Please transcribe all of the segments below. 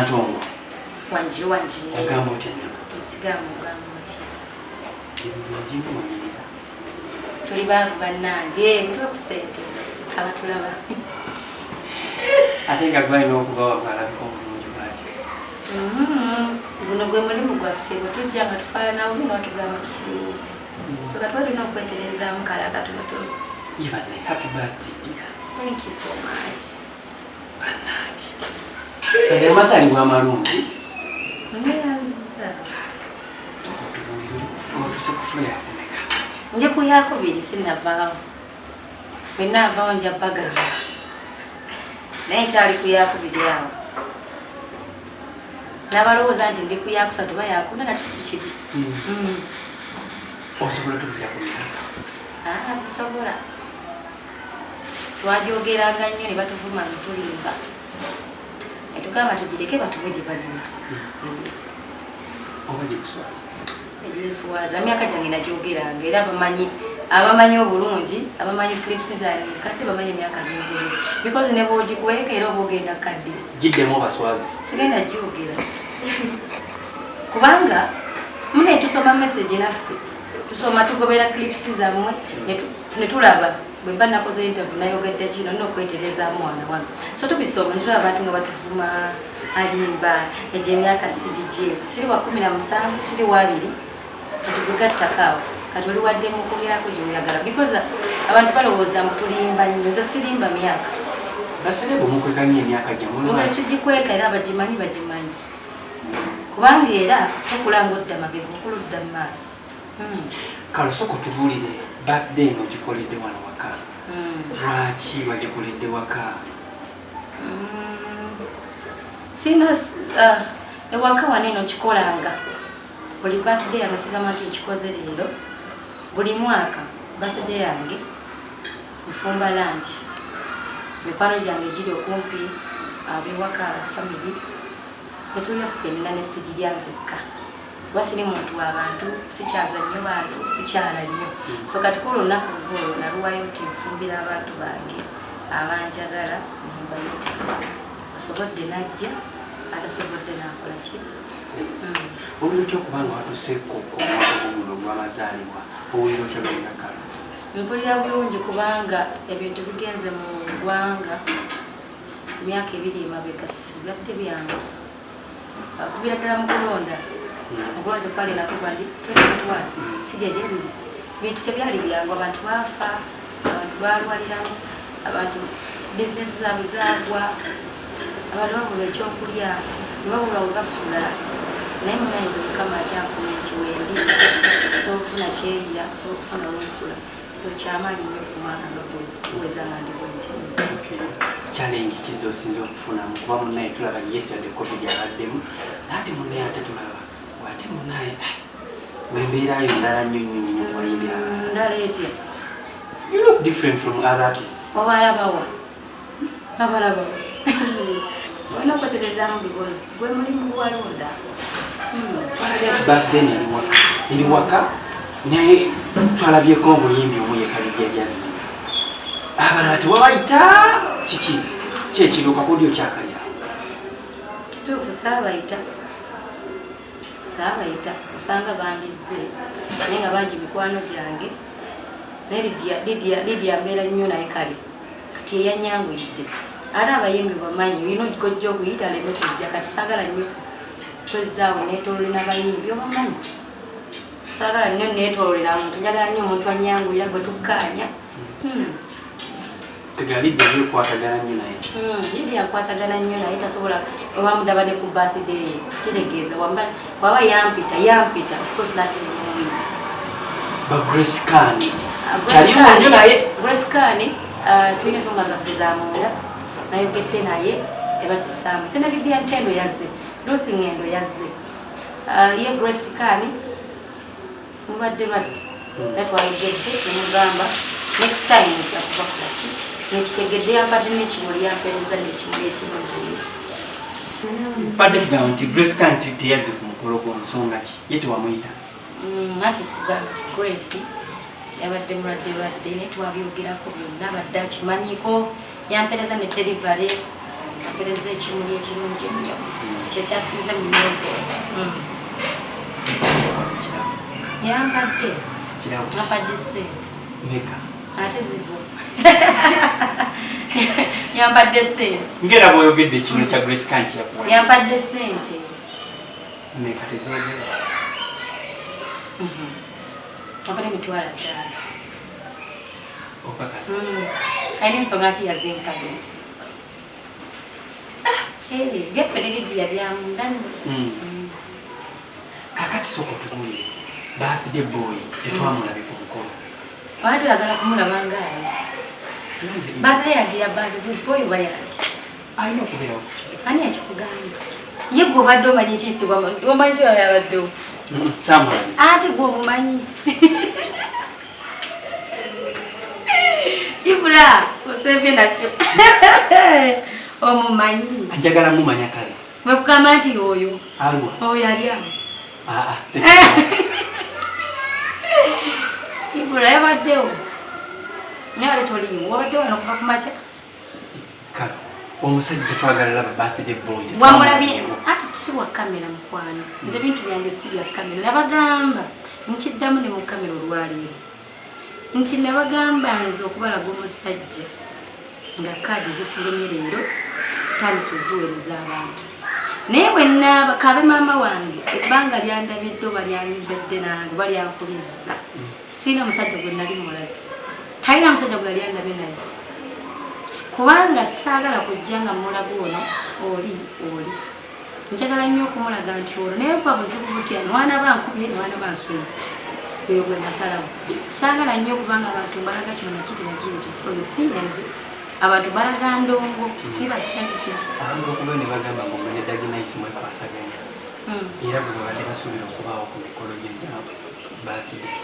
Natongo. Wanji. Ogamba otya nyama? Musigamu ogamba otya. Njimu wanyirira. Tuli baavu bannange mutwe kusente abatulaba. Ate nga gwalina okuba wakwalabika obulungi bwatyo. Guno gwe mulimu gwaffe bwe tujja nga tufaanana bubi nga batugamba tusiimuse. So katuba tulina okweterezaamu kala akatonotono. Yibane, happy birthday dear. Thank you so much. Bannange. Ede amasali bw'amalungi. Ngeyaza. Otuse kufuna yakumeka. Nje ku yakubiri sinnavaawo. Bwe nnaavaawo nja bagamba. Naye nkyali ku yakubiri awo. N'abalowooza nti ndi ku yakusatu ba yakuna nakyo si kibi. Osobola tukujja ku myaka? Sisobola. Twagyogeranga nnyo ne batuvuma ntulimba. Ne tugamba tugireke batuwe gye balina. Oba gye kuswaza? Egyesuwaza myaka gyange nagyogeranga era abamanyi obulungi abamanyi clips zange kadde bamanyi emyaka gyogere because ne bwogikuweeka era oba ogenda kadde giddemu obaswazi sigenda gyogera kubanga mune tusoma message naffe tusoma tugobera clips zammwe ne tulaba bwe mba nakoze interview nayogedde kino nina okweterezaamu wana wano so tubisoma netulaba abantu nga batuvuma alimba egy'emyaka siri wa 17 siri wa 2 tugattakawo kati oli waddemu okwogerako gy'oyagala because abantu balowooza mutulimba nnyo nze sirimba myaka baserebo mukwekanya emyaka gyamu nze sigikweka era bagimanyi kubanga era tokulanga odda mabega okuludda mu maaso kale soko tubuulire birthday ng'ogikoledde wano waka lwaki wagikoledde waka sina ewaka wano eno kikolanga buli birthday yange sigamba nti nkikoze leero buli mwaka birthday yange nfumba lunch mikwano gyange giri okumpi abewaka family netulya ffenna ne sigirya nzekka kuba siri muntu w'abantu sikyaza nnyo bantu sikyala nnyo so kati ku olunaku olwo naluwayo nti nfumbira abantu bange abanjagala nembayita asobodde najja atasobodde nakola ki owulira otya okubanga watuseeko omwaka guno gw'amazaalibwa owulira otya lwendakala mpulira bulungi kubanga ebintu bigenze mu ggwanga emyaka 2 emabega sibadde byange kubira ddala mu kulonda okulonda kwali nakugwa ndi 2021 sijejebiri bintu tebyali byangu abantu baafa abantu balwaliramu abantu bizinesi zaabwe zaagwa abantu babulwa ekyokulya nebabulwa we basula naye munayize mukama akyankume nti wendi zokufuna kyenja zokufuna wensula so kyamaanyi nnyo ku mwaka nga guweza nga ndibwenti challenge kizosinza okufunamu kuba munaye tulaba yesu yadde covid yabaddemu naate munaye ate tulaba wate munaye wembeerayo ndala nnyo nnyo wayingira ndala etya you look different from other artists obalabawa abalabawa olina okweterezaamu because gwe mulimu gwalonda birthday eri waka naye twalabyeko omuyimbi omu yekalibya jazi abalala tewabayita kiki kyekiri okakodyo kyakalya kituufu saabayita osanga bandize naye nga bangi mikwano gyange naye lidia mbeera nnyo naye kale kati eyanyangwidde ate abayimbi bamanyi olina ogojja okuyita leme kujja kati saagala nnyo kwezaawo neetoolole n'abayimbi obamanyi saagala nnyo neetoololera muntu njagala nnyo omuntu anyangwira gwe tukkaanya tegalidde byekwatagana nnyo naye Lidia nkwatagana nnyo naye tasobola owamudaba ne ku birthday kitegeeza waba yampita of course that is movie ba Grace Kani kyalimu nnyo naye Grace Kani tulina ensonga zaffe za munda nayogedde naye ebatisaamu sena Vivian Ntendo yazze Ruth Ngendo yazze ye Grace Kani mulwadde natwayogedde nemugamba next time kyakuba kulaki nekitegedde yampadde nekimuli yampereza nekimuli ekirungi padde tugamba nti Grace Kani teyazze ku mukolo gw'omusonga ki ye tewamuyita ati kugamba nti Grace yabadde mulwadde naye twabyogerako byonna abadde akimanyiko yampereza ne delivery apereza ekimuli ekirungi ennyo kyekyasinze mu myezi yampadde sente ate zizo yampadde sente ngera bw'oyogedde ekimuli kya Grace Kanti yakuwa yampadde sente meka tezogera apale mitwala ttaano okakasa alina ensonga ki yazimpadde byaffe nebibya byamundani kakati soko tukuye birthday boy tetwamulabe ku mukolo wali oyagala kumulaba ngaayo birthday yagira birthday boy bayage alina okubeerawo ani yakikugamba ye gwe obadde omanyi kinti omanyi kyoyo yabaddewo samulabe ate gwe omumanyi ibula osembye nakyo omumanyi ajagala mumanya kale wekugamba nti oyo alwa oyo ali awo ibula yabaddewo naye wale toliimu wabaddewo wano kuva ku makya kale omusajja twagala laba birthday boy wamulabye ate si wa kamera mukwano nze bintu byange si bya kamera nabagamba nkiddamu ne mu kamera olwaleero nti nabagamba nze okubalaga omusajja nga kaadi zifulumye leero tandise oziweereza abantu naye bwennaaba kabe maama wange ebbanga lyandabidde oba lyanyumbedde nange oba lyankulizza siina musajja gwe nali mulaze talina musajja gwe yali andabye naye kubanga saagala kujja nga mulaga ono oli njagala nnyo okumulaga nti olwo naye kuba buzibu butya nwana bankubye nwana banswiti eyo gwe nasalawo saagala nnyo okubanga abantu mbalaga kino nakiri nakiri kisoyo sinenze abantu balaga ndongo sibasabikira abantu okuba ne bagamba ngo mwene Daginais mwekwasaganya era bwe babadde basuubira okubaawo ku mikolo gy'enjawulo birthday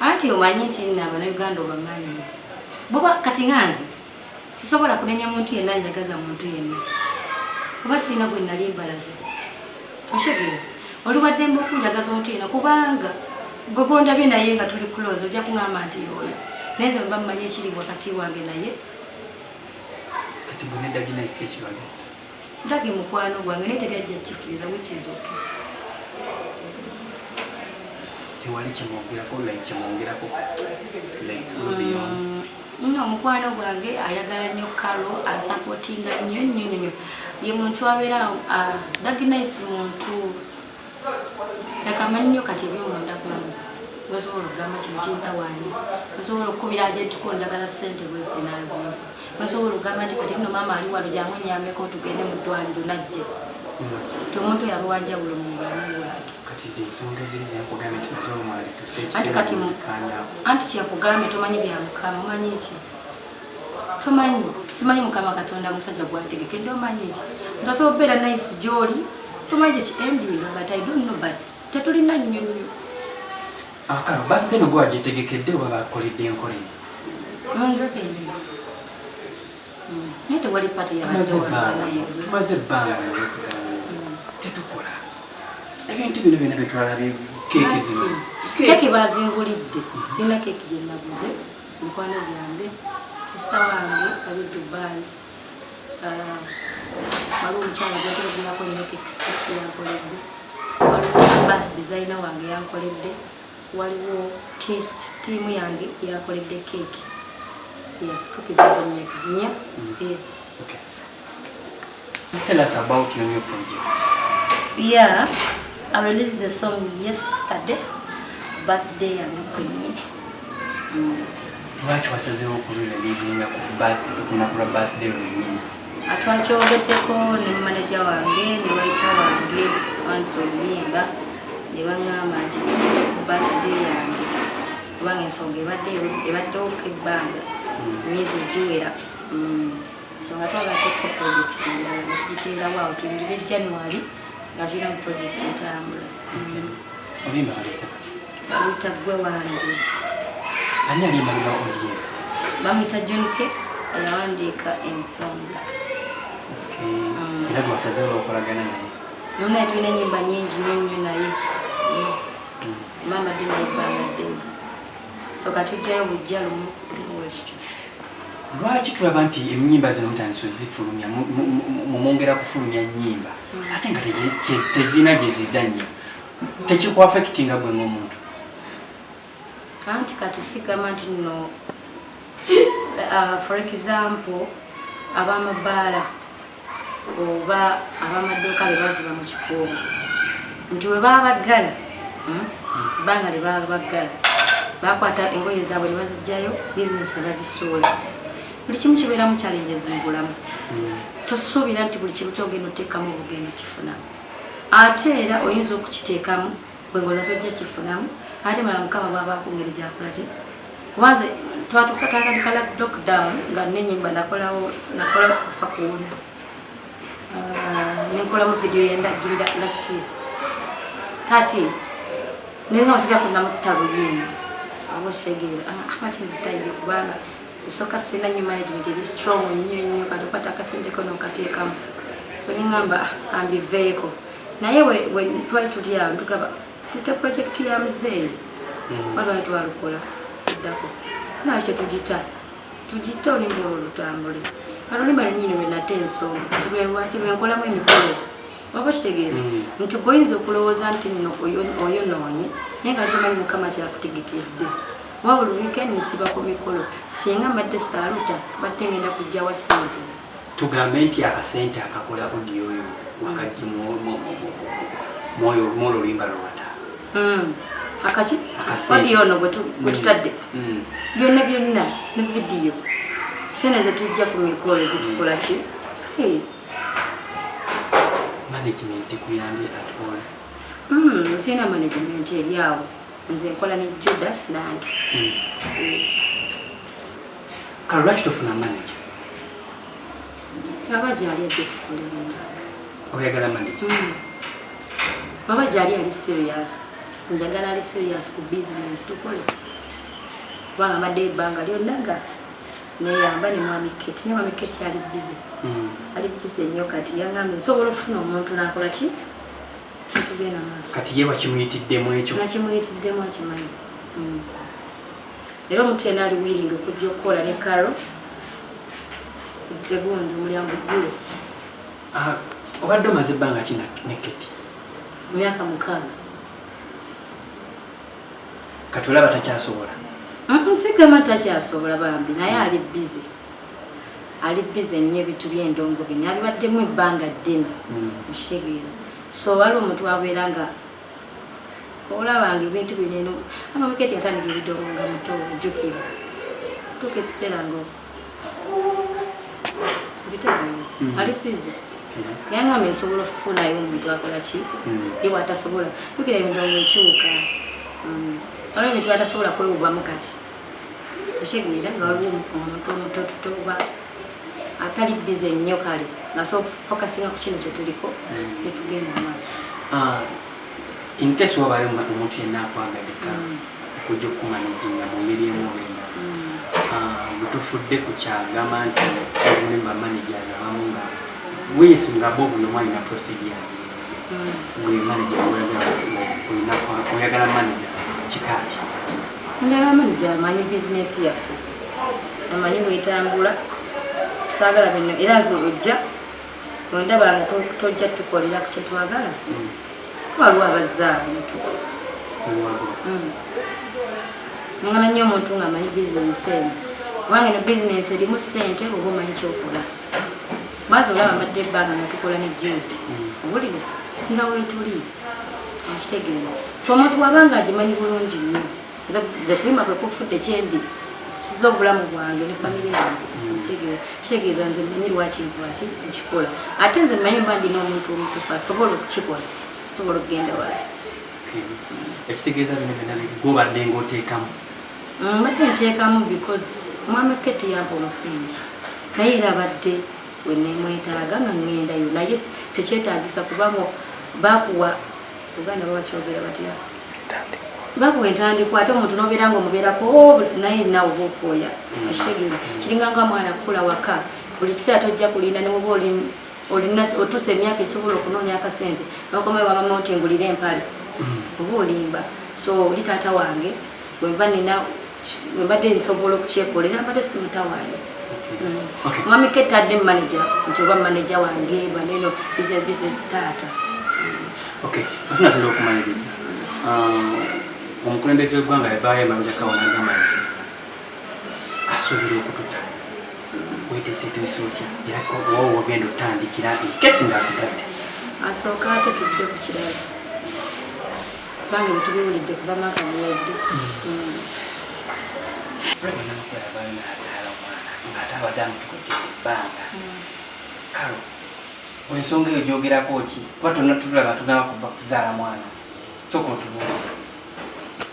anti omanyi nti nno Abanayuganda obamanyi boba kati nganze sisobola kunenya muntu yenna njagaza muntu yenna kuba siina gwe nali mbalaze oshegere oli waddembe okunjagaza omuntu yenna kubanga gwegondabye naye nga tuli close ojja kuŋŋamba nti oyo naye ze mba mmanyi ekiri wakati wange naye kati mwene Daginais ekibaga ndage mukwano gwange naye teri ajja kikkiriza wekizoke tewali kyemwogerako kyemwongerako nno omukwano gwange ayagala nnyo kalo asapotinga nnyo ye muntu abeera Daginais muntu yakamanyi nnyo kati ebyomunda kwanza basobola okugamba kino kintawaani basobola okukubira ajentuko njagala ssente bwezitinaziiko basobola okugamba nti kati nno maama ali wano jamunyameko tugende mu ddwaliro najje tomuntu yalwanjawulo mu bulamu bwake anti kyakugambe tomanyi bya Mukama omanyi ki tomanyi simanyi Mukama Katonda musajja gwategekedde omanyi ki ntasobola okubeera nice gy'oli tomanyi ki endinga but I don't know but tetulina nnyo akalo birthday no gwagitegekedde oba bakoledde enkola nze kennyini naye tewali pati tumaze ebbanga tetukola ebintu bino byonna byetwalabye keeki zino keeki bazingulidde sirina keeki gye naguze mikwano gyange sisita wange ali Dubai waliwo omukyala gyateregulako nnyo keeki yankoledde waliwo bas designer wange yankoledde waliwo tiimu yange yakoledde keeki Tell us about your new project. Yeah, I released the song yesterday, birthday and premiere. Lwaki wasazeewo okulireleasinga kunakula birthday lwennyini? Twakyogeddeko ne manager wange ne wayita wange wansi oluyimba ne baŋŋamba nti tujja ku birthday yange kubanga ensonga ebaddewo kebbanga emyezi egiwera so nga twagatteko project endala nga tugiteerawo awo tuyingire January nga tulina project etambula. Oluyimba baluyita baluyita Ggwe Wange. Ani alimbalira oluyimba? Bamuyita John K eyawandiika ensonga. Era gwe wasazeewo okolagana naye? Naye tulina ennyimba nnyingi nnyo naye mama dde naye ebbanga ddene so katujjayo bujja lumu ekityo. lwaki tulaba nti ennyimba zino mutandise zifulumya mumwongera kufulumya nnyimba ate nga tezina gye zizannya tekikuafekitinga gwe ng'omuntu anti kati sigamba nti nno for example abamabaala oba abamaduuka bebaziba mu kikuubo nti we babaggala ebbanga lye babaggala bakwata engoye zaabwe ne bazijjayo bizinesi bagisuula buli kimu kibeeramu challenges mu bulamu tosuubira nti buli kimu kyogenda oteekamu obugenda kifunamu ate era oyinza okukiteekamu bwengoza tojja kifunamu ate mala mukama bwaba kungeri gyakolaki kubanze twatukatakadikala lockdown nga nenyimba nakola kufa kuwona nenkolamu video yendagirira last year kati nenga osiga kunamutabo yini abosegera amachinzitaije kubanga isoka sina new management eri strong nnyo katokata akasente kono kateekamu so ningamba ambi vehicle naye we twali tulya tukaba tuta project ya mzee watu watu walukola dako na acha tujita olimbo lutambule alolima nyinyi we natenso tubwe wache benkola mu emikolo waba kitegera ntugoyinza okulowooza nti nno oyo noonye naye nga tumanyi mukama kyakutegekedde wabula weekend nsiba ku mikolo singa mbadde saaluta badde ngenda kujja wa ssente tugambe nti akasente akakola audio oyo wakati mwoyo lulimba lwata akaki audio ono bwe tutadde byonna ne video sene ze tujja ku mikolo zetukola ki management kuyambye at all sina management eriawo nze nkola ne Judas nange kale lwaki tofuna manager baba gyali adde tukolera oyagala manager baba gyali ali serious njagala ali serious ku business tukole kubanga madde ebbanga lyonna nga neyamba ne mwami Keti ali busy ali busy nnyo kati yangambe nsobola okufuna omuntu nakola ki tugenda maaso kati ye wakimuyitiddemu ekyo nakimuyitiddemu akimanyi era omuntu yena ali wiringa okujja okukola ne Karo egundi omulyango gule obadde omaze ebbanga ki ne Keti myaka 6 kati olaba takyasobola nsigama takyasobola bambi naye ali busy nnyo ebintu by'endongo bino abibaddemu ebbanga ddene mukitegeera so waliwo omuntu wabeera nga olabanga ebintu bineno amamiketi yatandika ebidongo nga muto ojjukira tuuka ekiseera ngo bitegeera ali busy yangamba nsobola okufunayo omuntu akola ki ewe atasobola jukira emidongo ekyuka waliwo ebintu batasobola kwewubamu kati okitegeera nga waliwo omuntu omutototo oba atali busy nnyo kale nga so focusinga ku kino kyetuliko netugenda amaaso in case wabayo omuntu yenna akwagalika okujja okumanaginga mu ngeri emu oba endala bwetufudde ku kyagamba nti obulimba managers abamu nga weesunga bo buno mwalina procedures gwe manager oyagala manager kikaki njagala manager amanyi business yaffe amanyi bwetambula saagala bino era ojja ondabanga tojja tukolera ku kyetwagala waliwo abazaabu nangana nnyo omuntu nga amanyi bizinesi eno kubanga eno bizinesi erimu ssente oba omanyi kyokola maazi olaba mbadde ebbanga natukola ne Jude obulire nga weetuli okitegeera so omuntu wabanga agimanyi bulungi nnyo ze kulima kwe kufudde kyembi kiza obulamu bwange ne famire yange kitegeeza nze mmanyi lwaki lwaki nkikola ate nze mmanyi mba ndina omuntu omutuufu asobola okukikola sobola okugenda wala ekitegeeza bino byonna gobadde ngaoteekamu mbadde nteekamu because mwami Keti yampa omusingi naye era abadde wenemwetaaga nga ngendayo naye tekyetaagisa kubanga bakuwa uganda babakyogera batya bakuwa entandikwa ate omuntu nobeera nga omubeerako naye nawe oba okooya ekitegeeza kiringa nga mwana kukula waka buli kiseera tojja kulinda newoba olina otuusa emyaka esobola okunoonya akasente nokomayo wamama oti ngulira empale oba olimba so oli taata wange bwenva nina mbadde nsobola okukyekolera mbadde simutawaani. Okay. Mwami ketadde manager nti oba manager wange baneno business taata. Okay, tunatera okumaliriza. Omukulembeze w'eggwanga yavaayo emabega kawona agamba nti asuubira okututa. Weeteeseteese otya era wowe wagenda otandikira enkesi ng'akutadde. Asooka ate tudde ku kirala. Bange bwetubiwulidde kuva maka muwedde. Namukola abaali n'azaala omwana ng'ate abadde amutukudde mu bbanga. Kalo ensonga eyo gyogerako ki? Kuba tulaba tugamba kuva kuzaala mwana. Sooka otubuulira.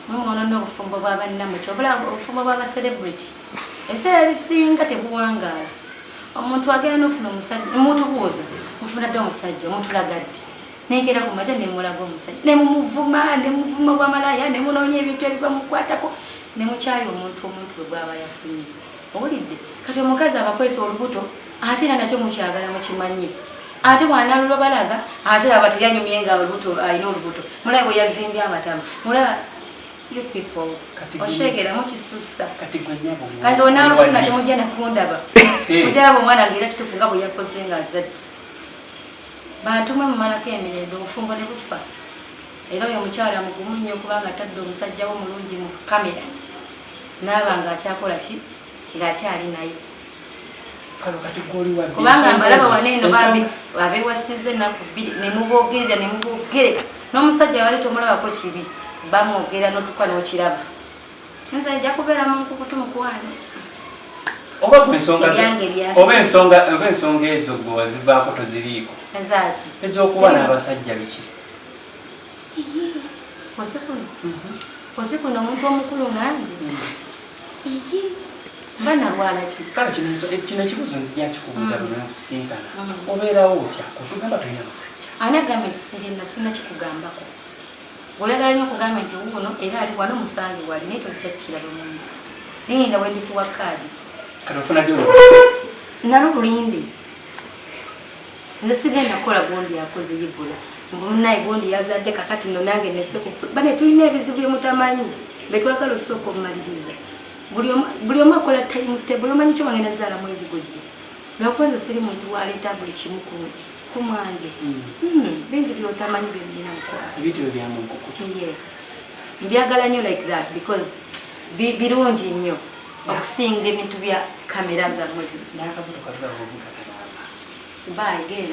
Mumwono n'obufumbo bw'abannamuki obulaba obufumbo bw'abacelebrity. Ebiseera ebisinga tebuwangaala. Omuntu agenda n'ofuna omusajja nemutubuuza mufuna dde omusajja omutulagadde. Nengera ku makya nemulaga omusajja nemumuvuma nemuvuma bw'amalaya nemunoonya ebintu ebibamukwatako nemukyayo omuntu we bw'aba yafunye. Owulidde kati omukazi abakwesa olubuto ate era nakyo mukyagala mukimanyi. Ate bw'anaalulwa balaga ate aba teyanyumye nga olubuto alina olubuto. Mulaba bwe yazimbye amatama. Mulaba you people oshegera mukisussa. Kati gwe nnyabo. Kati onaalufuna temujja nakundaba. Mujjaba omwana ng'era kituufu nga bwe yakoze ng'azadde. Bantumwe mumalako emirembe obufumbo ne bufa. Era oyo omukyala mugumu nnyo kubanga atadde omusajja we mulungi mu kamera. N'aba ng'akyakola ki? Ng'akyali naye. Kubanga mbalaba waneeno abewasize ennaku bbiri ne muboogere n'omusajja wali tomulabako kibi bamwogera n'otukwa n'okiraba. Nze nja kubeera mu nkukutu mukwano. Oba ensonga ezo gwe wazivaako toziriiko. Ezaaki? Ez'okuba n'abasajja biki? Osikuno omuntu omukulu ngange. Mba nalwala ki? Kale kino ekibuzo nzija kikubuuza lwe nkusinkana. Obeerawo otya kutugamba tulina musajja. Ani agambye nti sirina kikugambako? Oyagala nnyo okugamba nti wuuno era ali wano musange wali naye tolikyakkiraba mu nsi. Linda bwe ndikuwa kaadi. Kati ofuna ddi nalo lulinde. Nze sigenda kukola gundi yakoze yigula. Munaye gundi yazadde kakati nno nange neseko. Bane tulina ebizibu byemutamanyi. Betwagala osooka omumaliriza. Buli omu akola time table omanyi kyo bangenda zaala mwezi gujja. Lwakwenza siri muntu waleeta buli kimu ku mwange. Bingi byotamanyi byonna nkola. Ebitiro bya mu nkukutu. Mbyagala nnyo like that because birungi nnyo okusinga ebintu bya kamera za mwezi. N'akabuto katugawo obugata. Bye again.